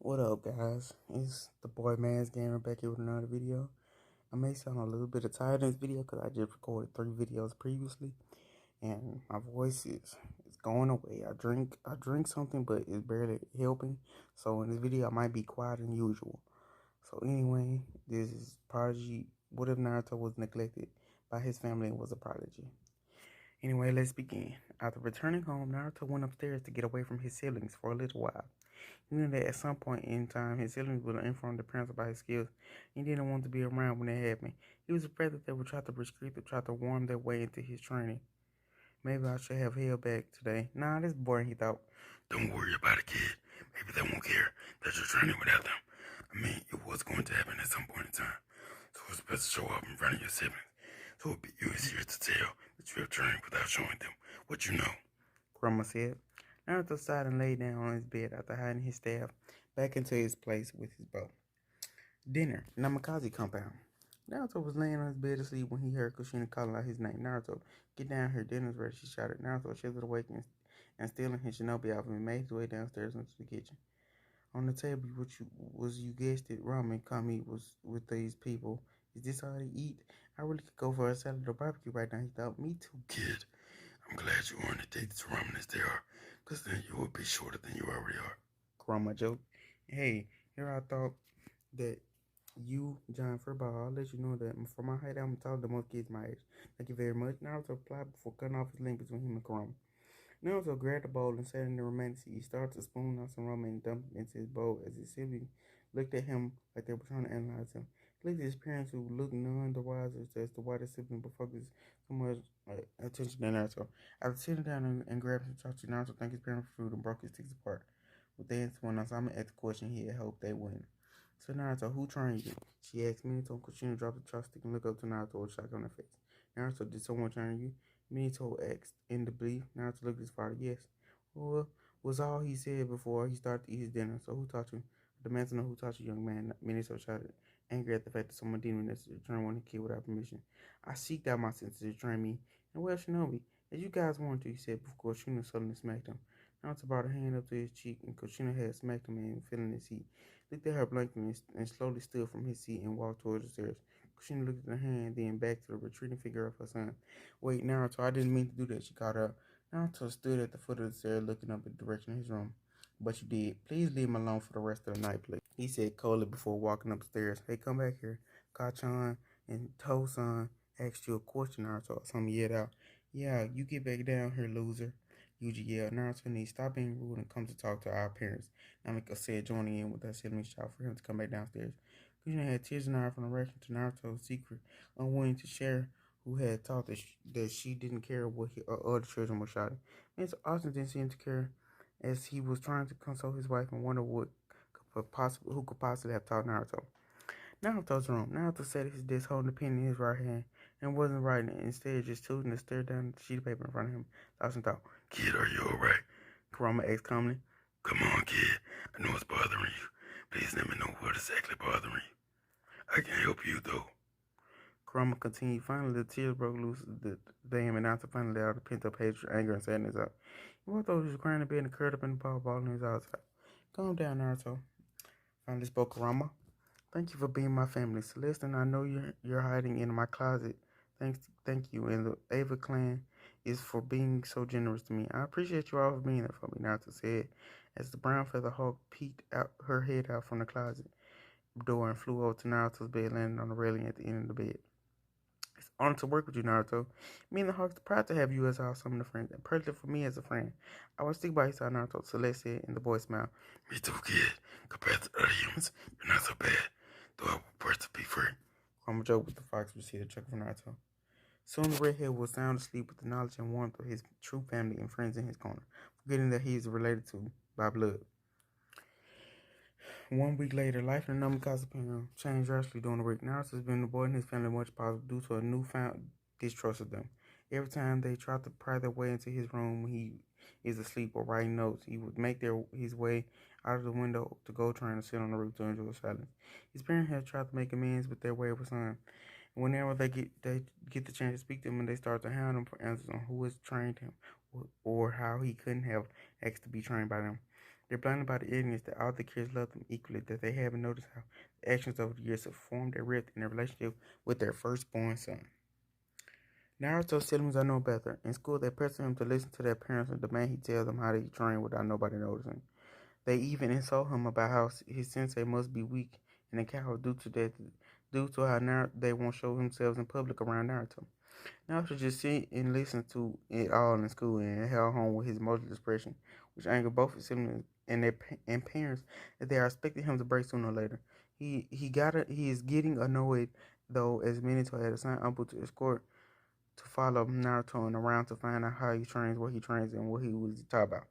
What up, guys? It's the boy Man's Gamer back here with another video. I may sound a little bit tired in this video because I just recorded 3 videos previously, and my voice is going away. I drink something, but it's barely helping. So in this video, I might be quieter than usual. So anyway, this is Prodigy. What if Naruto was neglected by his family and was a prodigy? Anyway, let's begin. After returning home, Naruto went upstairs to get away from his siblings for a little while. He knew that at some point in time his siblings would inform the parents about his skills. He didn't want to be around when that happened. He was afraid that they would try to restrict or try to worm their way into his training. Maybe I should have held back today. Nah, this is boring, he thought. Don't worry about it, kid. Maybe they won't care that you're training without them. I mean, it was going to happen at some point in time. So it's best to show up in front of your siblings. So it'll be easier to tell that you have trained without showing them what you know. Grandma said. Naruto sighed and lay down on his bed after hiding his staff back into his place with his bow. Dinner, Namikaze compound. Naruto was laying on his bed asleep when he heard Kushina calling out his name. Naruto, get down here, dinner's ready, she shouted. Naruto shifted awake and still in his shinobi outfit, made his way downstairs into the kitchen. On the table, you guessed it, ramen kami was with these people. Is this all they eat? I really could go for a salad or barbecue right now, he thought. Me too. Kid, I'm glad you wanted to take this ramen as they are, because then you will be shorter than you already are. Grandma joked. Hey, here I thought that you, John Furball, I'll let you know that for my height, I'm taller than most kids my age. Thank you very much. Naruto replied before cutting off his link between him and Kurama. Naruto grabbed the bowl and sat in the romantic seat. He started to spoon out some ramen and dumped it into his bowl as his siblings looked at him like they were trying to analyze him. He looked at his parents who looked none the wiser as to why the sibling would focus so much attention to Naruto. After sitting down and grabbing some chocolate, Naruto thanked his parents for food and broke his sticks apart. With the answer when Asami asked the question, he had hoped they wouldn't. So Naruto, who trained you? She asked. Minato and Kushina dropped the chopstick and looked up to Naruto with shock on their face. Naruto, did someone train you? Minato asked in the belief. Naruto looked at his father. Yes. Well, was all he said before he started to eat his dinner. So who taught you? I demand to know who taught you, young man. Minato shouted, angry at the fact that someone deemed necessary to train one kid without permission. I seeked out my senses to train me. And well, Shinobi, as you guys wanted to, he said before Kushina suddenly smacked him. Naruto brought a hand up to his cheek, and Kushina had smacked him and feeling his heat. Looked at her blankly and slowly stood from his seat and walked towards the stairs. Kushina looked at her hand, then back to the retreating figure of her son. Wait, Naruto, I didn't mean to do that, she called out. Naruto stood at the foot of the stairs looking up in the direction of his room. But you did. Please leave him alone for the rest of the night, please. He said coldly before walking upstairs. Hey, come back here. Kachan and Tosan asked you a question, Naruto. Asami yelled out. Yeah, you get back down here, loser. Yuji yelled. Naruto needs stop being rude and come to talk to our parents. Namiko said, joining in with her siblings shout for him to come back downstairs. Kushina had tears in her eye from the reaction to Naruto's secret, unwilling to share, who had thought that she didn't care what other children were shouting. Mr. Austin didn't seem to care, as he was trying to console his wife and wonder who could possibly have taught Naruto. Naruto's room. Naruto sat at his desk holding the pen in his right hand and wasn't writing it. Instead, just choosing to stare down at the sheet of paper in front of him. Dawson thought, Kid, are you alright? Kurama asked calmly. Come on, kid. I know it's bothering you. Please let me know what exactly bothering you. I can help you, though. Kurama continued. Finally, the tears broke loose the him, and Naruto finally let out the pent-up hatred, anger, and sadness out. He walked over to his crying in bed and curled up in the ball in his eyes. Calm down, Naruto. Finally spoke Kurama. Thank you for being my family. Celeste and I know you're hiding in my closet. Thank you. And the Ava clan is for being so generous to me. I appreciate you all for being there for me, Naruto said, as the brown feather hawk peeked out her head out from the closet door and flew over to Naruto's bed, landing on the railing at the end of the bed. It's an honor to work with you, Naruto. Me and the Hawks are proud to have you as our summoner friend, and particularly for me as a friend. I will stick by your side, Naruto, Celeste said, and the boy smiled. Me too, kid. Compared to other humans, you're not so bad. Though I would prefer to be free. Kurama joked with the fox receded chuckle from Naruto. Soon the redhead was sound asleep with the knowledge and warmth of his true family and friends in his corner, forgetting that he is related to by blood. 1 week later, life in the Namikaze Penguin changed drastically during the week. Naruto has been avoiding his family much possible due to a newfound distrust of them. Every time they tried to pry their way into his room when he is asleep or writing notes, he would make his way out of the window to go trying to sit on the roof to enjoy silence. His parents have tried to make amends with their wayward son. And whenever they get the chance to speak to him, and they start to hound him for answers on who has trained him or how he couldn't have asked to be trained by them. They're blinded by the ignorance that all the kids love them equally, that they haven't noticed how the actions over the years have formed a rift in their relationship with their firstborn son. Naruto's siblings are no better. In school, they pressure him to listen to their parents and demand he tell them how to train without nobody noticing. They even insult him about how his sensei must be weak and a coward due to how they won't show themselves in public around Naruto. Naruto just sit and listen to it all in school and held home with his emotional expression, which angered both his siblings and and parents that they are expecting him to break sooner or later. He is getting annoyed though, as Minato had assigned Uncle to escort to follow Naruto and around to find out how he trains, what he trains, and what he was talking about.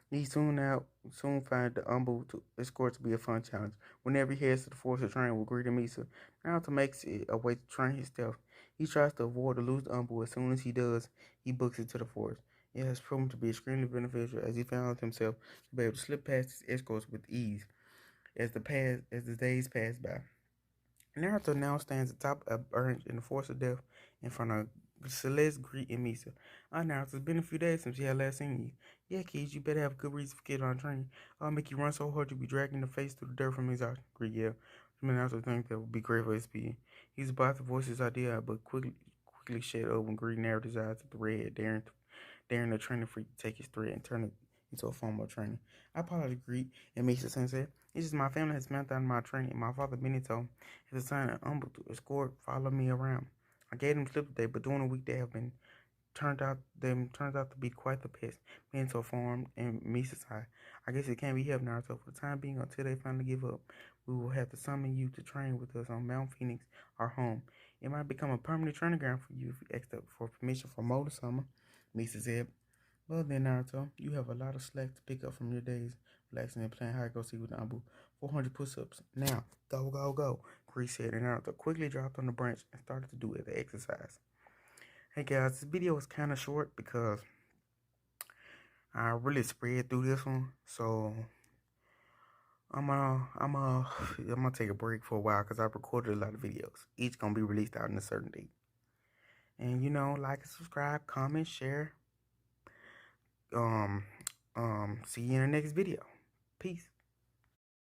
He soon find the Umbu to escort to be a fun challenge. Whenever he heads to the forest to train with Greed and Misa, Naruto makes it a way to train himself. He tries to avoid to lose the Umbu. As soon as he does, he books it to the forest. It has proven to be extremely beneficial as he found himself to be able to slip past his escorts with ease as the days pass by. Naruto now stands atop a branch in the forest of death in front of Celeste, Greet, and Misa. Naruto, it's been a few days since we had last seen you. Yeah, kids, you better have a good reason for getting on training. I'll make you run so hard you'll be dragging the face through the dirt from exhaustion. Greet, yeah. Naruto think that would be great for his speed. He's about to voice his idea, but quickly shed over when Greet narrowed his eyes at the red, daring the training freak to take his threat and turn it into a form of training. I apologize, Greet, and Misa Sensei. It's just my family has mounted on my training, and my father Benito has assigned an umbrella to escort, follow me around. I gave them slip today, but during the week they have been turns out to be quite the pest. Benito formed and Misa's high. I guess it can't be helped, Naruto. For the time being, until they finally give up, we will have to summon you to train with us on Mount Phoenix, our home. It might become a permanent training ground for you if you ask for permission for more this summer. Misa said. Well then, Naruto, you have a lot of slack to pick up from your days relaxing and playing hide and go seek with Nabu. 400 push-ups. Now, go, go, go, Grease said, and Naruto quickly dropped on the branch and started to do the exercise. Hey guys, this video was kind of short because I really spread through this one, so I'm gonna take a break for a while because I recorded a lot of videos. Each gonna be released out on a certain date. And like and subscribe, comment, share. See you in the next video. Peace.